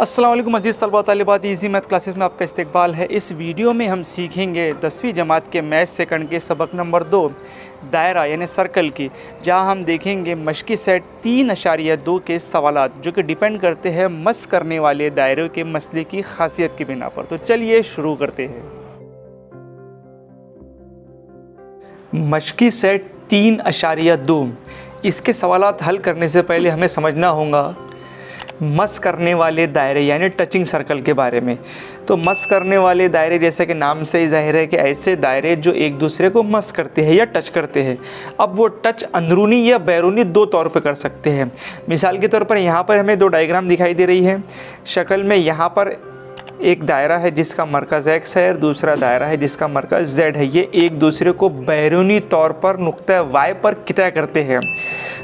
अस्सलाम वालेकुम अज़ीज़ तलबा तालिबात, इजी मैथ क्लासेस में आपका इस्तकबाल है। इस वीडियो में हम सीखेंगे 10वीं जमात के मैथ सेकंड के सबक नंबर 2 दायरा यानी सर्कल की, जहां हम देखेंगे मश्की सेट 3.2 के सवालात जो कि डिपेंड करते हैं मस करने वाले दायरे के मसले की खासियत की बिना पर। तो चलिए शुरू करते हैं। मश्की सेट 3.2 इसके सवालात हल करने से पहले हमें समझना होगा मस करने वाले दायरे यानी टचिंग सर्कल के बारे में। तो मस करने वाले दायरे जैसे कि नाम से ही जाहिर है कि ऐसे दायरे जो एक दूसरे को मस करते हैं या टच करते हैं। अब वो टच अंदरूनी या बैरूनी दो तौर पे कर सकते हैं। मिसाल के तौर पर यहाँ पर हमें दो डायग्राम दिखाई दे रही है शक्ल में। यहाँ पर एक दायरा है जिसका मरकज़ x है और दूसरा दायरा है जिसका मरकज़ z है। ये एक दूसरे को बैरूनी तौर पर नुक्ता y पर कितना करते हैं।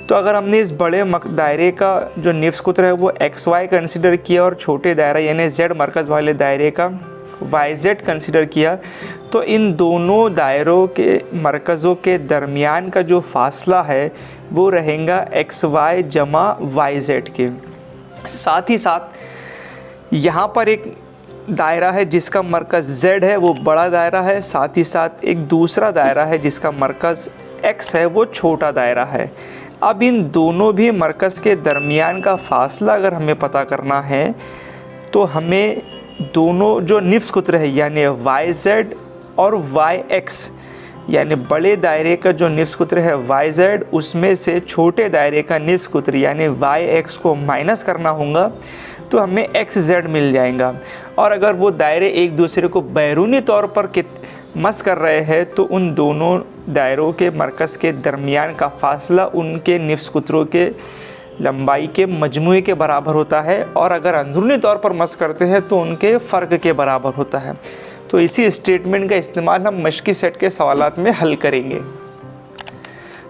तो अगर हमने इस बड़े दायरे का जो निफ्स कुत्र है वो xy कंसिडर किया और छोटे दायरा यानी z मरकज़ वाले दायरे का yz कंसिडर किया, तो इन दोनों दायरों के मरकज़ों के दरमियान का जो फासला है वो रहेगा xy जमा yz के। साथ ही साथ यहाँ पर एक दायरा है जिसका मरकज़ z है, वो बड़ा दायरा है। साथ ही साथ एक दूसरा दायरा है जिसका मरकज़ x है, वो छोटा दायरा है। अब इन दोनों भी मरकज़ के दरमियान का फासला अगर हमें पता करना है तो हमें दोनों जो निफ्स कुत्र है यानी yz और yx यानी बड़े दायरे का जो निफ्स कुत्र है yz, उसमें से छोटे दायरे का निफ्स कुत्र यानी yx को माइनस करना होगा तो हमें xz मिल जाएगा। और अगर वो दायरे एक दूसरे को बैरूनी तौर पर मस कर रहे हैं तो उन दोनों दायरों के मरकज़ के दरमियान का फासला उनके निफ्स कुत्रों के लंबाई के मजमूए के बराबर होता है। और अगर अंदरूनी तौर पर मस करते हैं तो उनके फ़र्क के बराबर होता है। तो इसी स्टेटमेंट का इस्तेमाल हम मश्की सेट के सवालात में हल करेंगे।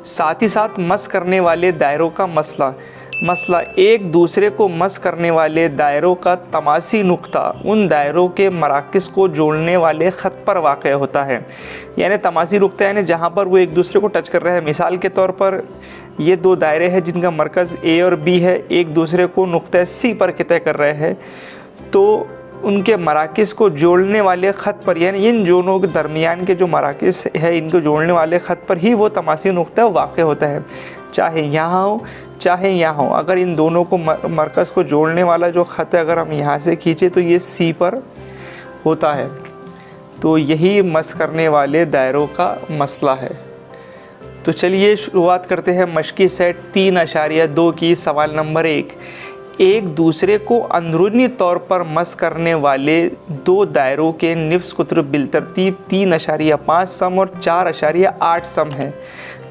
साथ ही साथ मस करने वाले दायरों का मसला एक दूसरे को मस करने वाले दायरों का तमासी नुक्ता उन दायरों के मराकज़ को जोड़ने वाले ख़त पर वाक़ होता है। यानी तमासी नुक्ता यानी जहाँ पर वो एक दूसरे को टच कर रहे हैं। मिसाल के तौर पर ये दो दायरे हैं जिनका मरकज़ A और B है, एक दूसरे को नुक्ता C पर कितने कर रहे हैं, तो उनके मराकज़ को जोड़ने वाले ख़त पर यानी इन दोनों के दरमियान के जो मराकज़ है इनको जोड़ने वाले ख़त पर ही वो तमासी नुक्ता वाक़ होता है, चाहे यहाँ हो चाहे यहाँ हो। अगर इन दोनों को मरकज़ को जोड़ने वाला जो ख़त है अगर हम यहाँ से खींचे तो ये C पर होता है। तो यही मस करने वाले दायरों का मसला है। तो चलिए शुरुआत करते हैं मश्की सेट 3.2 की। सवाल नंबर 1, एक दूसरे को अंदरूनी तौर पर मस करने वाले दो दायरों के निफ्स कुत्र बिलतरतीब 3.5 सम और 4.8 सम है,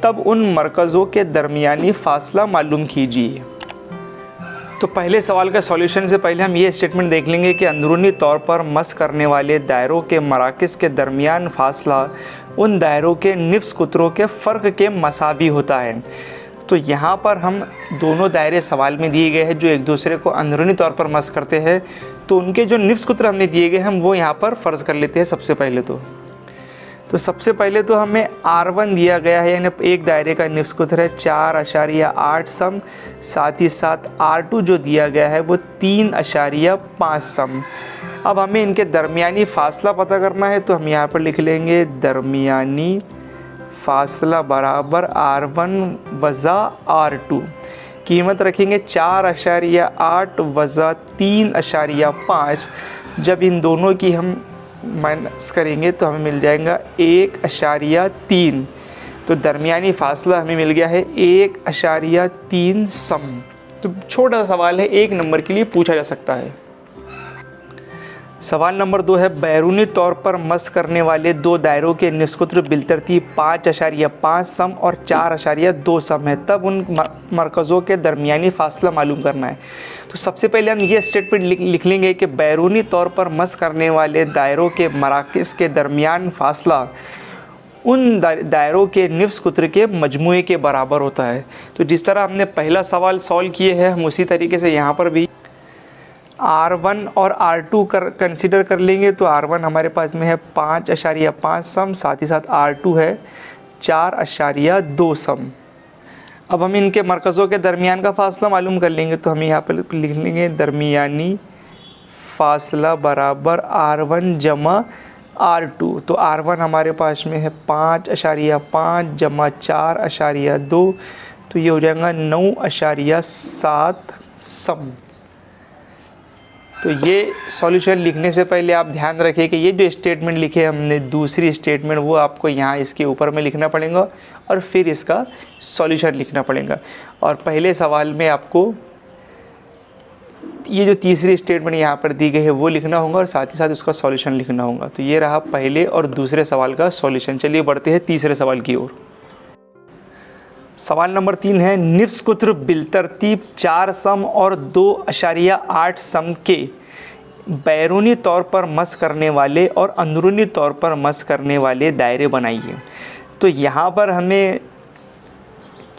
तब उन मरकज़ों के दरमियानी फासला मालूम कीजिए। तो पहले सवाल का सॉल्यूशन से पहले हम ये स्टेटमेंट देख लेंगे कि अंदरूनी तौर पर मस करने वाले दायरों के मराकज़ के दरमियान फासला उन दायरों के निफ्स कुत्रों के फ़र्क के मसावी होता है। तो यहाँ पर हम दोनों दायरे सवाल में दिए गए हैं जो एक दूसरे को अंदरूनी तौर पर मस करते हैं, तो उनके जो निफ्स कुत्र हमने दिए गए हम वो यहाँ पर फ़र्ज़ कर लेते हैं। सबसे पहले तो हमें R1 दिया गया है यानी एक दायरे का निफ्स कुत्र है 4.8 सम। साथ ही साथ R2 जो दिया गया है वो 3.5 सम। अब हमें इनके दरमियानी फ़ासला पता करना है तो हम यहाँ पर लिख लेंगे दरमियानी फासला बराबर R1 वज़ा R2। कीमत रखेंगे 4.8 वज़ा 3.5। जब इन दोनों की हम माइनस करेंगे तो हमें मिल जाएगा 1.3। तो दरमियानी फासला हमें मिल गया है 1.3 सम। तो छोटा सवाल है, 1 नंबर के लिए पूछा जा सकता है। सवाल नंबर 2 है, बैरूनी तौर पर मस करने वाले दो दायरों के निफ्स कुत्र बिलतरतीब 5.5 सम और 4.2 सम है, तब उन मरकज़ों के दरमियानी फासला मालूम करना है। तो सबसे पहले हम ये स्टेटमेंट लिख लेंगे कि बैरूनी तौर पर मस करने वाले दायरों के मराकज़ के दरमियान फासला उन दायरों के निफ्स कुत्र के मजमूए के बराबर होता है। तो जिस तरह हमने पहला सवाल सॉल्व किए हैं हम उसी तरीके से यहाँ पर भी R1 और R2 कंसिडर कर लेंगे। तो R1 हमारे पास में है 5.5 सम, साथ ही साथ R2 है 4.2 सम। अब हम इनके मरकज़ों के दरमियान का फासला मालूम कर लेंगे तो हम यहाँ पर लिख लेंगे दरमियानी फासला बराबर R1 जमा R2। तो R1 हमारे पास में है 5.5 जमा 4.2, तो ये हो जाएगा 9.7 सम। तो ये सॉल्यूशन लिखने से पहले आप ध्यान रखिए कि ये जो स्टेटमेंट लिखे हमने दूसरी स्टेटमेंट, वो आपको यहाँ इसके ऊपर में लिखना पड़ेगा और फिर इसका सॉल्यूशन लिखना पड़ेगा। और पहले सवाल में आपको ये जो तीसरी स्टेटमेंट यहाँ पर दी गई है वो लिखना होगा और साथ ही साथ उसका सॉल्यूशन लिखना होगा। तो ये रहा पहले और दूसरे सवाल का सॉल्यूशन। चलिए बढ़ते हैं तीसरे सवाल की ओर। सवाल नंबर 3 है, निफ्सकुत्र बिलतरतीब 4 सम और 2.8 सम के बैरूनी तौर पर मस करने वाले और अंदरूनी तौर पर मस करने वाले दायरे बनाइए। तो यहाँ पर हमें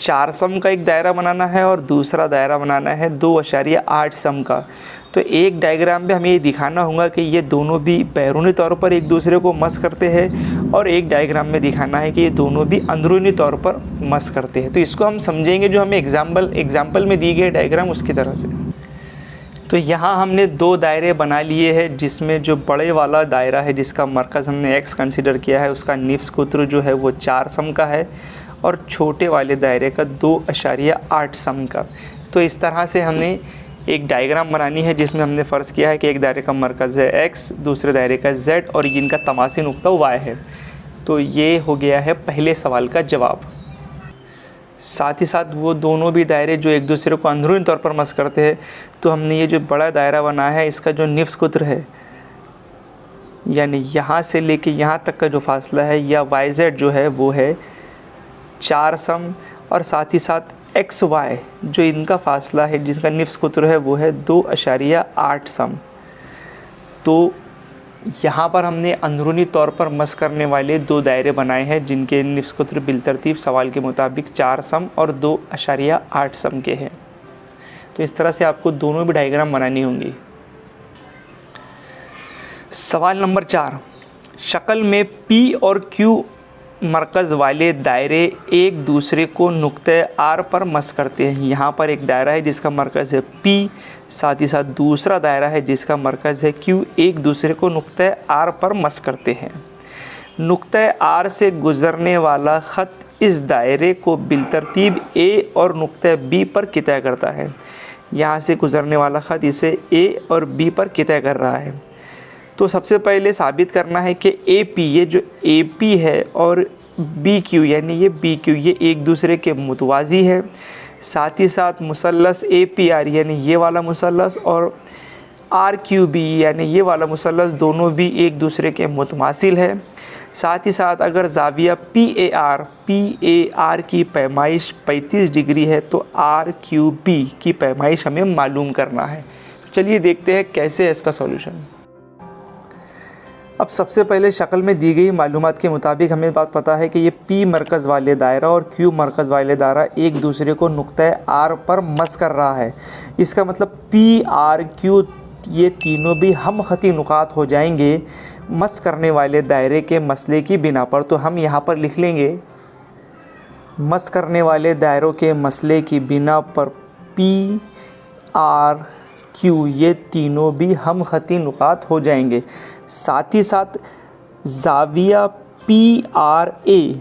4 सम का एक दायरा बनाना है और दूसरा दायरा बनाना है 2.8 सम का। तो एक डायग्राम में हमें ये दिखाना होगा कि ये दोनों भी बैरूनी तौर पर एक दूसरे को मस करते हैं और एक डायग्राम में दिखाना है कि ये दोनों भी अंदरूनी तौर पर मस करते हैं। तो इसको हम समझेंगे जो हमें एग्जाम्पल में दी गई डायग्राम उसकी तरह से। तो यहाँ हमने 2 दायरे बना लिए हैं, जिसमें जो बड़े वाला दायरा है जिसका मरकज़ हमने x कंसीडर किया है, उसका निफ्सकुत्र जो है वो 4 सम का है और छोटे वाले दायरे का 2.8 सम का। तो इस तरह से हमने एक डायग्राम बनानी है जिसमें हमने फ़र्ज़ किया है कि एक दायरे का मरकज़ है x, दूसरे दायरे का z और इनका तमासी नुक्ता y है। तो ये हो गया है पहले सवाल का जवाब। साथ ही साथ वो दोनों भी दायरे जो एक दूसरे को अंदरूनी तौर पर मस करते हैं, तो हमने ये जो बड़ा दायरा बनाया है इसका जो निफ्सकुत्र है, यानी यहाँ से लेके यहाँ तक का जो फासला है या YZ जो है वो है 4 सम और साथ ही साथ XY जो इनका फासला है जिसका निफ्सकुत्र है वो है 2.8 सम। तो यहाँ पर हमने अंदरूनी तौर पर मस करने वाले 2 दायरे बनाए हैं जिनके निफ्सकुत्र बिलतरतीब सवाल के मुताबिक 4 सम और 2.8 सम के हैं। तो इस तरह से आपको दोनों भी डायग्राम बनानी होंगी। सवाल नंबर 4, शक्ल में P और Q मरकज़ वाले दायरे एक दूसरे को नुक्ते R पर मस करते हैं। यहाँ पर एक दायरा है जिसका मरकज़ है P, साथ ही साथ दूसरा दायरा है जिसका मरकज़ है Q, एक दूसरे को नुक्ते R पर मस करते हैं। नुक्ते R से गुज़रने वाला ख़त इस दायरे को बिलतरतीब A और नुक्ते B पर कितया करता है। यहाँ से गुज़रने वाला ख़त इसे A और B पर कितया कर रहा है। तो सबसे पहले साबित करना है कि AP, ये जो AP है और BQ यानी ये BQ, ये एक दूसरे के मुतवाज़ी है। साथ ही साथ मुसल्लस APR यानी ये वाला मुसल्लस और RQB यानी ये वाला मुसल्लस दोनों भी एक दूसरे के मुतमासिल है। साथ ही साथ अगर ज़ाविया PAR की पैमाइश 35 डिग्री है तो RQB की पैमाइश हमें मालूम करना है। चलिए देखते हैं कैसे है इसका सॉल्यूशन। अब सबसे पहले शक्ल में दी गई मालूमात के मुताबिक हमें बात पता है कि ये P मरकज़ वाले दायरा और Q मरकज़ वाले दायरा एक दूसरे को नुक्ता R पर मस कर रहा है। इसका मतलब PRQ ये तीनों भी हम ख़ती नुकात हो जाएंगे मस करने वाले दायरे के मसले की बिना पर। तो हम यहाँ पर लिख लेंगे मस करने वाले दायरों के मसले की बिना पर PRQ ये तीनों भी हम ख़ती नुकात हो जाएंगे। साथ ही साथ ज़ाविया PRA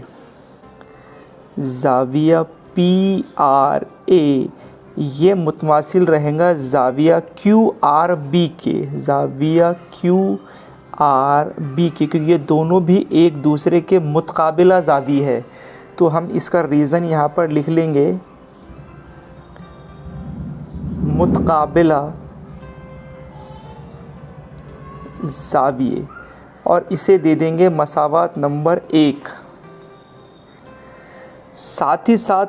ये मुतमासिल रहेगा ज़ाविया QRB के, क्योंकि ये दोनों भी एक दूसरे के मुतकाबिला ज़ावी है। तो हम इसका रीज़न यहाँ पर लिख लेंगे मुतकाबिला ज़ाविये और इसे दे देंगे मसावात नंबर 1। साथ ही साथ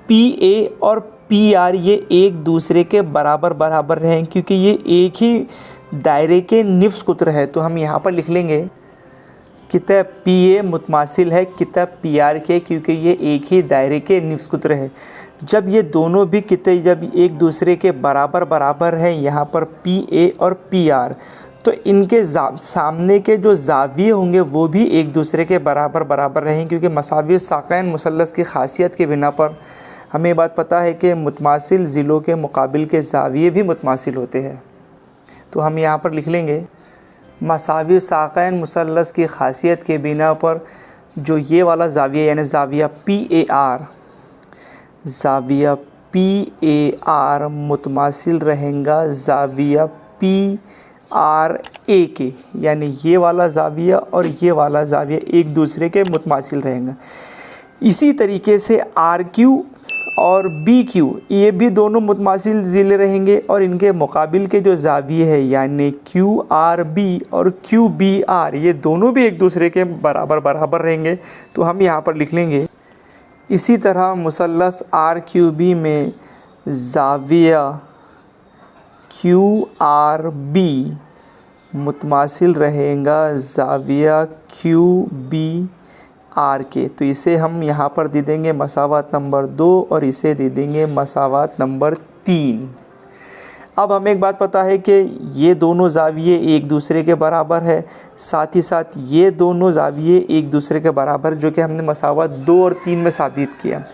PA और PR ये एक दूसरे के बराबर रहें क्योंकि ये एक ही दायरे के निफ्सकुत्र है। तो हम यहाँ पर लिख लेंगे किताब PA मुतमासिल है किताब PR के, क्योंकि ये एक ही दायरे के निफ्सकुत्र है। जब ये दोनों भी किताब जब एक दूसरे के बराबर हैं यहाँ पर PA और PR, तो इनके सामने के जो ज़ाविये होंगे वो भी एक दूसरे के बराबर रहें, क्योंकि मसावी साक़ैन मुसल्लस की ख़ासियत के बिना पर हमें बात पता है कि मुतमासिल ज़िलों के मुकाबिल के ज़ाविये भी मुतमासिल होते हैं। तो हम यहाँ पर लिख लेंगे मसावी साक़ैन मुसल्लस की खासियत के बिना पर जो ये वाला ज़ाविया यानी ज़ाविया PAR मुतमासिल रहेगा ज़ाविया PRA के, यानी ये वाला ज़ाविया और ये वाला ज़ाविया एक दूसरे के मुतमासिल रहेंगे। इसी तरीके से RQ और BQ ये भी दोनों मुतमासिल ज़िले रहेंगे और इनके मुकाबिल के जो ज़ाविये है यानी QRB और QBR ये दोनों भी एक दूसरे के बराबर रहेंगे। तो हम यहाँ पर लिख लेंगे इसी तरह मुसल्लस RQB में ज़ाविया QRB मुतमासिल रहेगा ज़ाविया QBR के। तो इसे हम यहाँ पर दे देंगे मसावत नंबर 2 और इसे दे देंगे मसावत नंबर 3। अब हमें एक बात पता है कि ये दोनों ज़ाविये एक दूसरे के बराबर है, साथ ही साथ ये दोनों ज़ाविये एक दूसरे के बराबर, जो कि हमने मसावत 2 और 3 में साबित किया।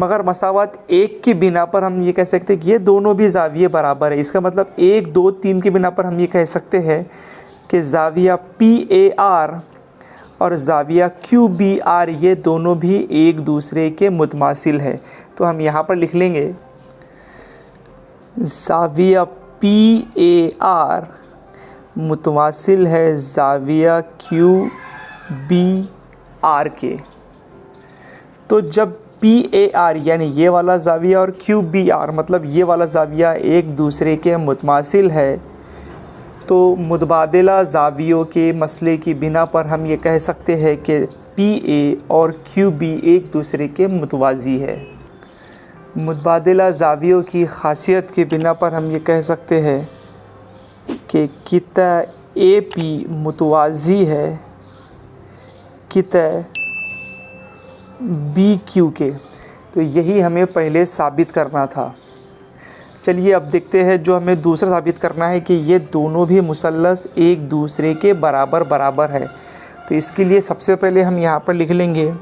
मगर मसावत 1 की बिना पर हम ये कह सकते हैं कि ये दोनों भी ज़ाविये बराबर है। इसका मतलब 1, 2, 3 की बिना पर हम ये कह सकते हैं कि ज़ाविया PAR और ज़ाविया QBR ये दोनों भी एक दूसरे के मुतमासिल है। तो हम यहाँ पर लिख लेंगे ज़ाविया PAR मुतमासिल है ज़ाविया QBR के। तो जब PAR यानी ये वाला ज़ाविया और QBR मतलब ये वाला ज़ाविया एक दूसरे के मुतमासिल है, तो मुतबादिला ज़ावियों के मसले की बिना पर हम ये कह सकते हैं कि PA और QB एक दूसरे के मुतवाज़ी है। मुतबादिला ज़ावियों की खासियत की बिना पर हम ये कह सकते हैं कि किता AP मुतवाज़ी है किता BQ के। तो यही हमें पहले साबित करना था। चलिए अब देखते हैं जो हमें दूसरा साबित करना है कि ये दोनों भी मुसल्लस एक दूसरे के बराबर है। तो इसके लिए सबसे पहले हम यहाँ पर लिख लेंगे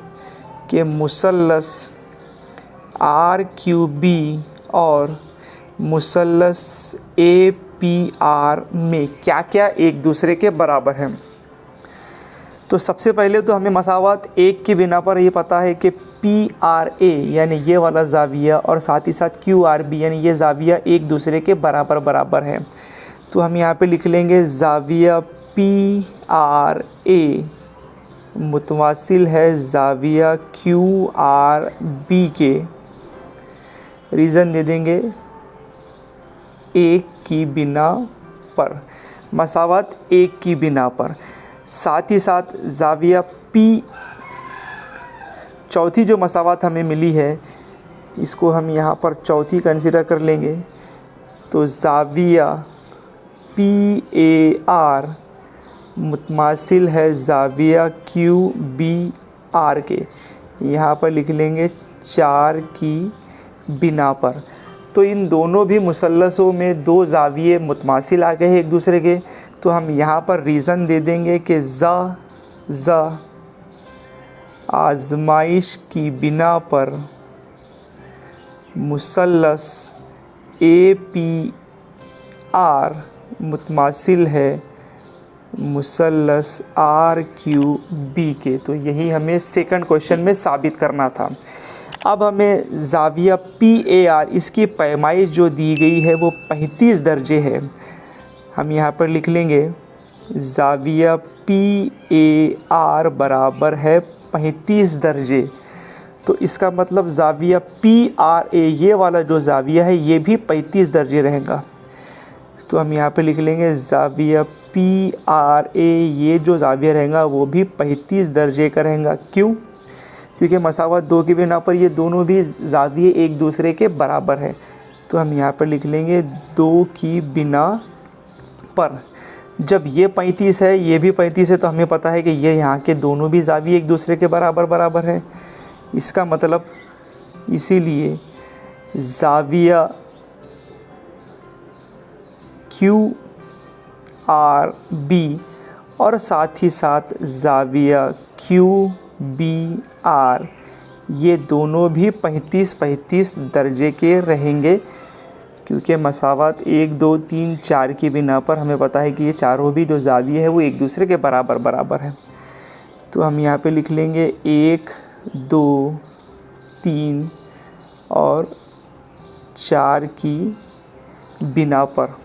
कि मुसल्लस RQB और मुसल्लस APR में क्या क्या एक दूसरे के बराबर हैं। तो सबसे पहले तो हमें मसावत 1 की बिना पर ये पता है कि PRA यानी ये वाला ज़ाविया और साथ ही साथ QRB यानी ये ज़ाविया एक दूसरे के बराबर है। तो हम यहाँ पे लिख लेंगे ज़ाविया PRA मुतवासिल है ज़ाविया QRB के। रीज़न दे देंगे 1 की बिना पर, मसावत 1 की बिना पर। साथ ही साथ ज़ाविया चौथी जो मसावत हमें मिली है इसको हम यहाँ पर चौथी कंसीडर कर लेंगे। तो ज़ाविया PAR मुतमासिल है ज़ाविया QBR के। यहाँ पर लिख लेंगे 4 की बिना पर। तो इन दोनों भी मुसल्लसों में 2 ज़ाविये मुतमासिल आ गए हैं एक दूसरे के। तो हम यहाँ पर रीज़न दे देंगे कि आज़माइश की बिना पर मुसल्लस APR मुतमासिल है मुसल्लस RQB के। तो यही हमें सेकंड क्वेश्चन में साबित करना था। अब हमें ज़ाविया PAR इसकी पैमाइश जो दी गई है वो 35 दर्जे है। हम यहाँ पर लिख लेंगे ज़ाविया PAR बराबर है 35 दर्जे। तो इसका मतलब ज़ाविया PRA ये वाला जो ज़ाविया है ये भी 35 दर्जे रहेगा। तो हम यहाँ पे लिख लेंगे ज़ाविया PRA ये जो ज़ाविया रहेगा वो भी 35 दर्जे का रहेगा। क्यों? क्योंकि मसावत 2 की बिना पर ये दोनों भी ज़ाविये एक दूसरे के बराबर है। तो हम यहाँ पर लिख लेंगे 2 की बिना पर। जब ये 35 है ये भी 35 है तो हमें पता है कि ये यहाँ के दोनों भी ज़ाविये एक दूसरे के बराबर है। इसका मतलब इसीलिए ज़ाविया QRB और साथ ही साथ ज़ाविया QBR ये दोनों भी 35-35 दर्जे के रहेंगे, क्योंकि मसावत 1 2 3 4 की बिना पर हमें पता है कि ये चारों भी जो ज़ाविये है वो एक दूसरे के बराबर बराबर है। तो हम यहाँ पे लिख लेंगे 1 2 3 और 4 की बिना पर।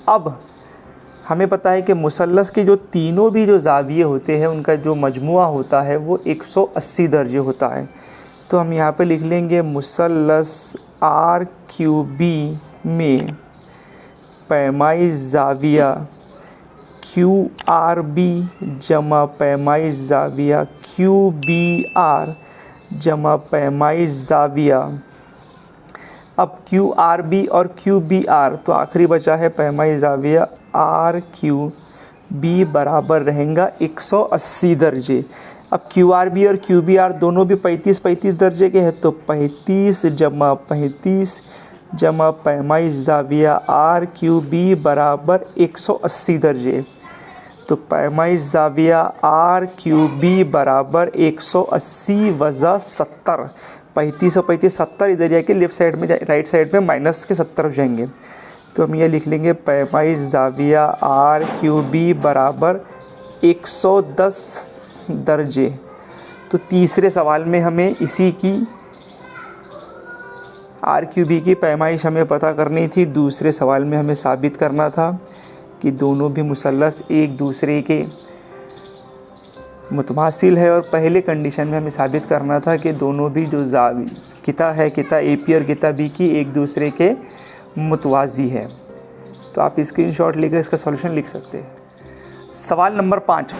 अब हमें पता है कि मुसल्लस के जो तीनों भी जो ज़ाविये होते हैं उनका जो मजमुआ होता है वो 180 दर्जे होता है। तो हम यहाँ पे लिख लेंगे मुसल्लस RQB में पैमाई ज़ाविया QRB जमा पैमाई ज़ाविया QBR जमा पैमाई ज़ाविया। अब QRB और QBR तो आखिरी बचा है पैमाई ज़ाविया RQB बराबर रहेगा 180 दर्जे। अब QRB और QBR दोनों भी 35-35 दर्जे के हैं, तो 35 जमा 35 जमा पैमाई ज़ाविया RQB बराबर 180 दर्जे। तो पैमाई ज़ाविया RQB बराबर 180 वज़ा 70। 35 और 35 70 इधर जाके लेफ़्ट साइड में राइट साइड में माइनस के 70 हो जाएंगे। तो हम ये लिख लेंगे पैमाई ज़ाविया RQB बराबर 110 दर्जे। तो तीसरे सवाल में हमें इसी की RQB की पैमाइश हमें पता करनी थी। दूसरे सवाल में हमें साबित करना था कि दोनों भी मुसल्लस एक दूसरे के मुतमासिल है, और पहले कंडीशन में हमें साबित करना था कि दोनों भी जो किता है, किता AP और किता B की एक दूसरे के मुतवाज़ी है। तो आप स्क्रीनशॉट लेकर इसका सॉल्यूशन लिख सकते हैं। सवाल नंबर 5,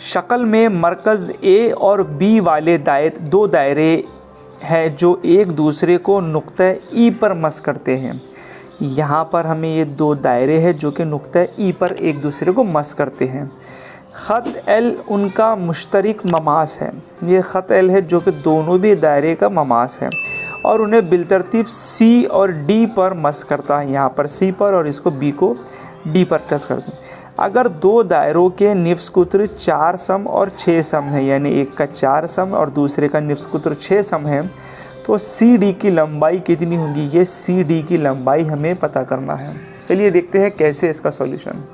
शक्ल में मरकज़ A और B वाले दो दायरे हैं जो एक दूसरे को नुक्ता E पर मस करते हैं। यहाँ पर हमें ये दो दायरे हैं जो कि नुक्ता E पर एक दूसरे को मस करते हैं। ख़त L उनका मुश्तरक ममास है। ये ख़त L है जो कि दोनों भी दायरे का ममास है और उन्हें बिलतरतीब C और D पर मस करता है। यहाँ पर C पर और इसको B को D पर टच करते हैं। अगर दो दायरों के निफ्स कुत्र 4 सम और 6 सम है, यानी एक का 4 सम और दूसरे का निफ्स कुत्र 6 सम है, तो CD की लंबाई कितनी होगी? ये CD की लंबाई हमें पता करना है। चलिए देखते हैं कैसे इसका सॉल्यूशन।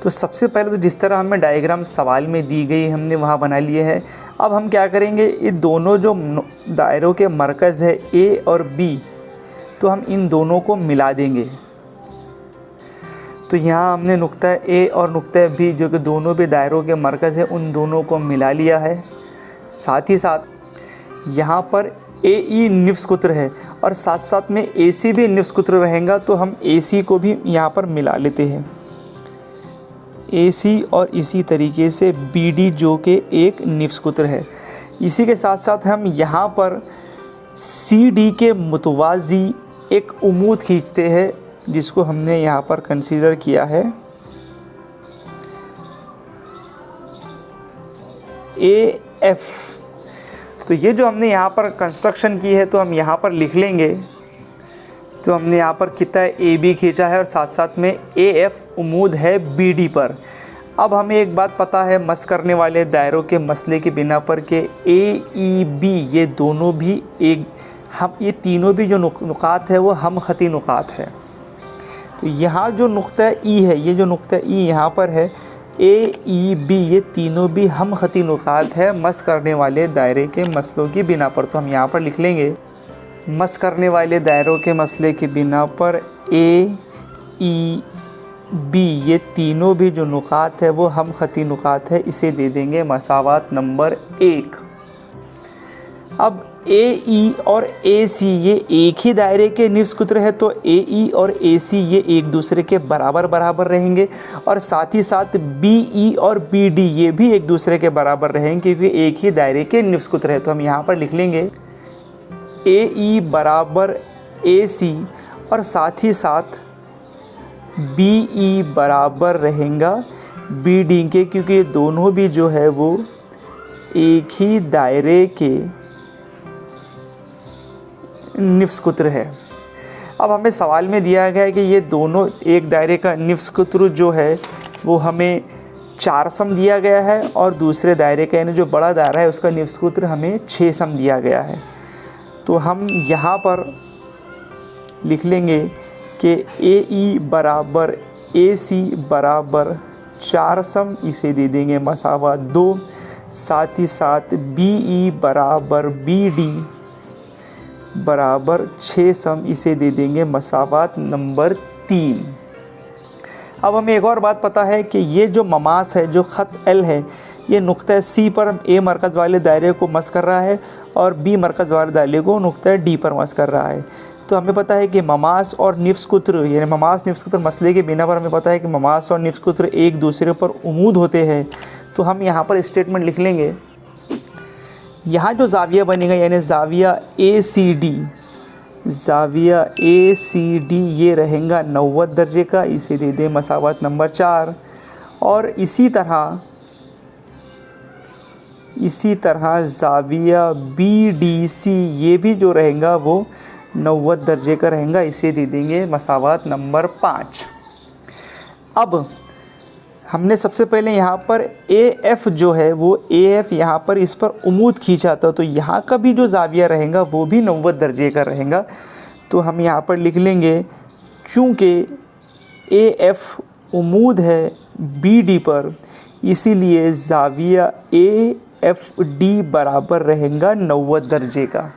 तो सबसे पहले तो जिस तरह हमें डायग्राम सवाल में दी गई हमने वहाँ बना लिए है। अब हम क्या करेंगे, ये दोनों जो दायरों के मरकज़ है A और B, तो हम इन दोनों को मिला देंगे। तो यहाँ हमने नुक्ता A और नुक्ता B जो कि दोनों भी दायरों के मरकज़ है उन दोनों को मिला लिया है। साथ ही साथ यहाँ पर AE निफ्स कुत्र है और साथ साथ में AC भी निफ्स कुत्र रहेगा, तो हम AC को भी यहाँ पर मिला लेते हैं। AC और इसी तरीके से BD जो कि एक निफ्स कुत्र है। इसी के साथ साथ हम यहाँ पर CD के मुतवाज़ी एक उमूद खींचते हैं जिसको हमने यहाँ पर कंसीडर किया है AF। तो ये जो हमने यहाँ पर कंस्ट्रक्शन की है तो हम यहाँ पर लिख लेंगे। तो हमने यहाँ पर कितना AB खींचा है और साथ साथ में AF उमूद है BD पर। अब हमें एक बात पता है मस करने वाले दायरों के मसले की बिना पर कि AEB ये दोनों भी ये तीनों भी जो नुकात है वो हम ख़ती नुकात है। तो यहाँ जो नुक्ता E है, ये जो नुक्ता E यहाँ पर है AEB, ये तीनों भी हम ख़ती नुकात है मस करने वाले दायरे के मसलों की बिना पर। तो हम यहाँ पर लिख लेंगे मस करने वाले दायरों के मसले की बिना पर AEB ये तीनों भी जो नुकात है वो हम ख़ती नुकात है, इसे दे देंगे मसावत नंबर 1। अब AE और AC ये एक ही दायरे के निफ्स कुत्र है, तो AE और AC ये एक दूसरे के बराबर बराबर रहेंगे और साथ ही साथ BE और BD ये भी एक दूसरे के बराबर रहेंगे क्योंकि एक ही दायरे के निफ्स कुत्र है। तो हम यहाँ पर लिख लेंगे AE बराबर AC और साथ ही साथ BE बराबर रहेगा BD के, क्योंकि ये दोनों भी जो है वो एक ही दायरे के निफ्स कुत्र है। अब हमें सवाल में दिया गया है कि ये दोनों एक दायरे का निफ्स कुत्र जो है वो हमें 4 सम दिया गया है और दूसरे दायरे का यानी जो बड़ा दायरा है उसका निफ्स कुत्र हमें 6 सम दिया गया है। तो हम यहाँ पर लिख लेंगे कि ए ई बराबर ए सी बराबर 4 सम, इसे दे देंगे मसावा 2। साथ ही साथ बी ई बराबर बी डी बराबर 6 सम, इसे दे देंगे मसावात नंबर 3। अब हमें एक और बात पता है कि ये जो ममास है, जो ख़त एल है, ये नुक्ता सी पर ए मरकज़ वाले दायरे को मस कर रहा है और बी मरकज़ वाले दायरे को नुक्ता डी पर मस कर रहा है। तो हमें पता है कि ममास और निफ्स कुत्र, यानी ममास निफ्स कुत्र मसले के बिना पर हमें पता है कि ममास और निफ्स कुत्र एक दूसरे पर उमूद होते हैं। तो हम यहाँ पर स्टेटमेंट लिख लेंगे, यहाँ जो ज़ाविया बनेगा यानी ज़ाविया ए सी डी, ज़ाविया ए सी डी ये रहेगा 90 दर्जे का, इसे दे दें मसावत नंबर 4। और इसी तरह ज़ाविया बी डी सी ये भी जो रहेगा वो 90 दर्जे का रहेगा, इसे दे देंगे मसावत नंबर 5। अब हमने सबसे पहले यहाँ पर ए एफ़ जो है वो ए एफ़ यहाँ पर इस पर उमूद खींचा था, तो यहाँ का भी जो ज़ाविया रहेगा वो भी 90 दर्जे का रहेगा। तो हम यहाँ पर लिख लेंगे क्योंकि ए एफ़ उमूद है बी डी पर, इसीलिए ज़ाविया ए एफ़ डी बराबर रहेगा 90 दर्जे का।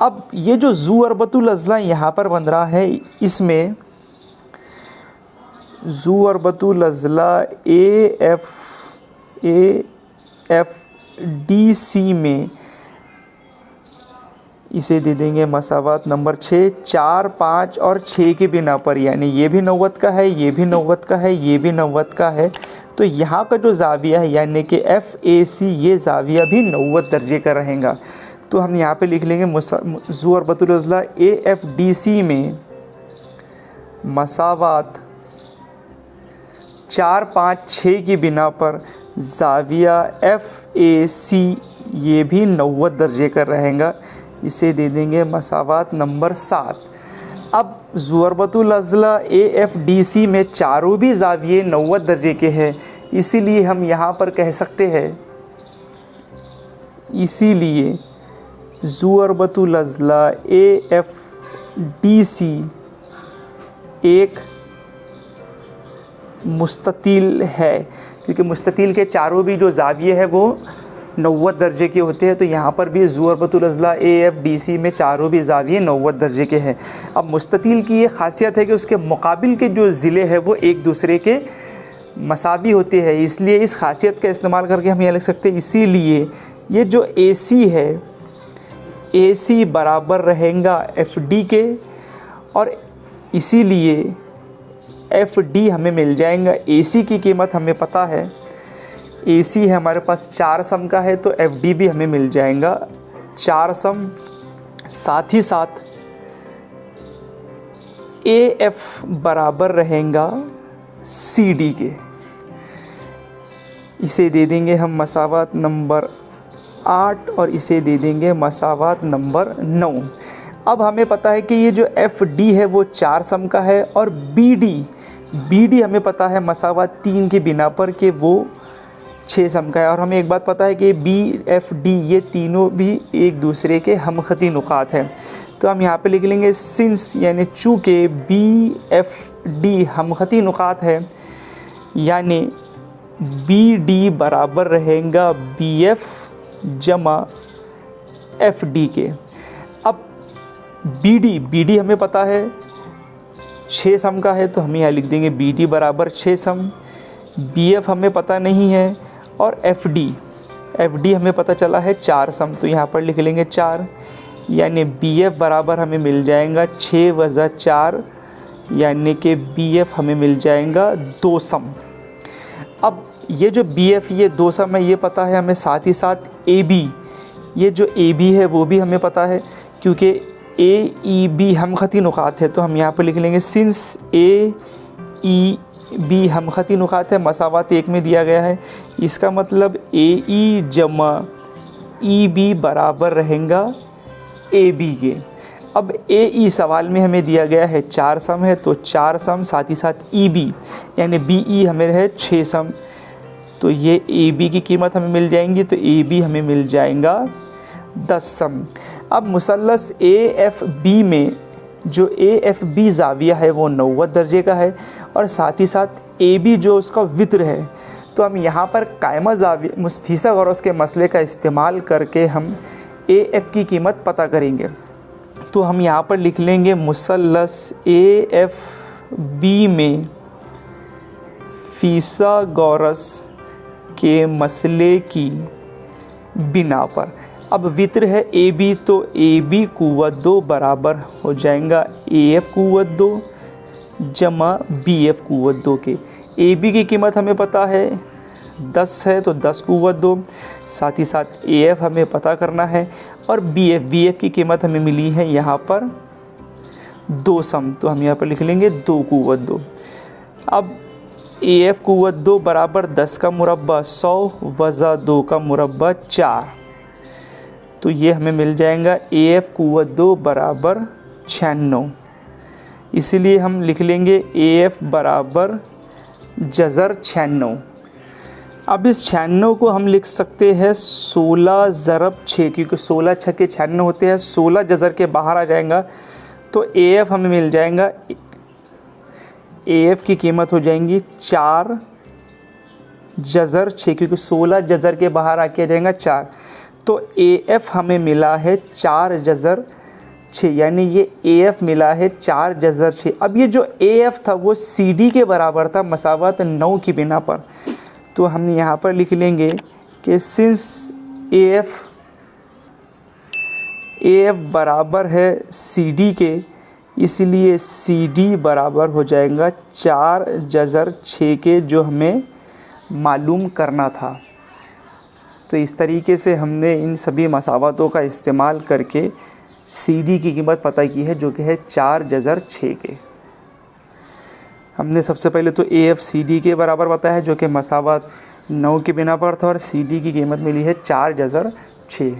अब ये जो ज़ू अरबतुल अज़ला यहाँ पर बन रहा है, इसमें ज़ू अरबतुल अज़ला ए एफ़ डी सी में इसे दे देंगे मसावत नंबर 6। 4, 5 और 6 के बिना पर, यानी ये भी 90 का है, ये भी 90 का है, ये भी 90 का है। तो यहाँ का जो ज़ाविया है यानी कि एफ़ ए सी, ये ज़ाविया भी 90 दर्जे का रहेगा। तो हम यहाँ पे लिख लेंगे ज़ू अरबतुल अज़ला ए एफ़ डी सी में मसावत 4, 5, 6 की बिना पर ज़ाविया एफ़ ए सी ये भी 90 दर्जे का रहेगा, इसे दे देंगे मसावत नंबर 7। अब ज़ू अरबतुल अज़ला ए एफ़ डी सी में चारों भी ज़ाविये 90 दर्जे के हैं, इसीलिए हम यहाँ पर कह सकते हैं, इसीलिए ज़ू अरबतुल अज़ला ए एफ़ डी सी एक मुस्ततिल है, क्योंकि मुस्ततिल के चारों भी जो ज़ाविये हैं वो 90 दर्जे के होते हैं। तो यहाँ पर भी ज़ू अरबतुल अज़ला ए एफ़ डी सी में चारों भी ज़ाविये 90 दर्जे के हैं। अब मुस्ततिल की ये ख़ासियत है कि उसके मुकाबिल के जो ज़िले हैं वो एक दूसरे के मसावी होते हैं, इसलिए इस ख़ासियत का इस्तेमाल करके हम यह लिख सकते हैं, इसीलिए ये जो ए सी है, ए सी बराबर रहेगा एफ़ डी के, और इसीलिए एफ़ डी हमें मिल जाएगा। ए सी की कीमत हमें पता है, ए सी है हमारे पास 4 सम का है, तो एफ़ डी भी हमें मिल जाएगा 4 सम। साथ ही साथ ए एफ़ बराबर रहेगा सी डी के, इसे दे देंगे हम मसावत नंबर 8 और इसे दे देंगे मसावत नंबर 9। अब हमें पता है कि ये जो एफ़ डी है वो 4 सम का है, और बी डी हमें पता है मसावत 3 के बिना पर कि वो 6 सम का है। और हमें एक बात पता है कि बी एफ़ डी ये तीनों भी एक दूसरे के हमखती नुकात हैं। तो हम यहाँ पे लिख लेंगे सिंस, यानी चूँकि बी एफ़ डी हमखती नुकात है, यानी बी डी बराबर रहेगा बी एफ़ जमा एफ़ डी के। अब बी डी हमें पता है 6 सम का है, तो हम यहाँ लिख देंगे बी डी बराबर 6 सम। बी एफ़ हमें पता नहीं है, और एफ़ डी हमें पता चला है 4 सम, तो यहाँ पर लिख लेंगे 4, यानी बी एफ़ बराबर हमें मिल जाएगा 6 + 4, यानी कि बी एफ़ हमें मिल जाएगा 2 सम। अब ये जो बी एफ़ ये 2 सम है ये पता है हमें, साथ ही साथ ए बी, ये जो ए बी है वो भी हमें पता है, क्योंकि ए ई बी हमखती नुकात है। तो हम यहाँ पर लिख लेंगे सिंस ए ई बी हमखती नुकात है, मसावत 1 में दिया गया है, इसका मतलब ए ई जमा ई बी बराबर रहेगा ए बी के। अब ए ई सवाल में हमें दिया गया है 4 सम है, तो 4 सम, साथ ही साथ ई बी यानी बी ई हमें है 6 सम, तो ये ए बी की कीमत हमें मिल जाएंगी, तो ए बी हमें मिल जाएगा 10 सम। अब मुसल्लस ए एफ़ बी में जो AFB ज़ाविया है वो 90 दर्जे का है और साथ ही साथ AB जो उसका वित्र है। तो हम यहाँ पर कायमा ज़ाविया फिसागोरस के मसले का इस्तेमाल करके हम AF की कीमत पता करेंगे। तो हम यहाँ पर लिख लेंगे मुसल्लस AFB में फिसागोरस के मसले की बिना पर, अब वित्र है AB तो AB कुव्वत 2 बराबर हो जाएगा AF कुव्वत 2 जमा BF कुव्वत 2 के। AB की कीमत हमें पता है 10 है तो 10 कुव्वत 2, साथ ही साथ AF हमें पता करना है और BF की कीमत हमें मिली है यहाँ पर 2 सम, तो हम यहाँ पर लिख लेंगे 2 कुव्वत 2। अब AF कुव्वत 2 बराबर 10 का मुरब्बा 100 वज़ा 2 का मुरब्बा 4, तो ये हमें मिल जाएगा AF कुव्वत 2 बराबर 96। इसीलिए हम लिख लेंगे AF बराबर जज़र 96। अब इस 96 को हम लिख सकते हैं 16 ज़रब 6, क्योंकि 16 छक्के 96 होते हैं, 16 जज़र के बाहर आ जाएगा तो AF हमें मिल जाएगा, AF की कीमत हो जाएंगी 4 जज़र 6, क्योंकि 16 जज़र के बाहर आके आ जाएगा 4, तो AF हमें मिला है 4 जज़र 6, यानी ये AF मिला है 4 जज़र 6। अब ये जो AF था वो CD के बराबर था मसावत 9 की बिना पर, तो हम यहाँ पर लिख लेंगे कि सिंस AF बराबर है CD के, इसलिए CD बराबर हो जाएगा 4 जज़र 6 के, जो हमें मालूम करना था। तो इस तरीके से हमने इन सभी मसावतों का इस्तेमाल करके CD की कीमत पता की है, जो कि है 4 जज़र 6 के। हमने सबसे पहले तो AF CD के बराबर बताया है, जो कि मसावत 9 के बिना पर था, और CD की कीमत मिली है 4 जज़र 6।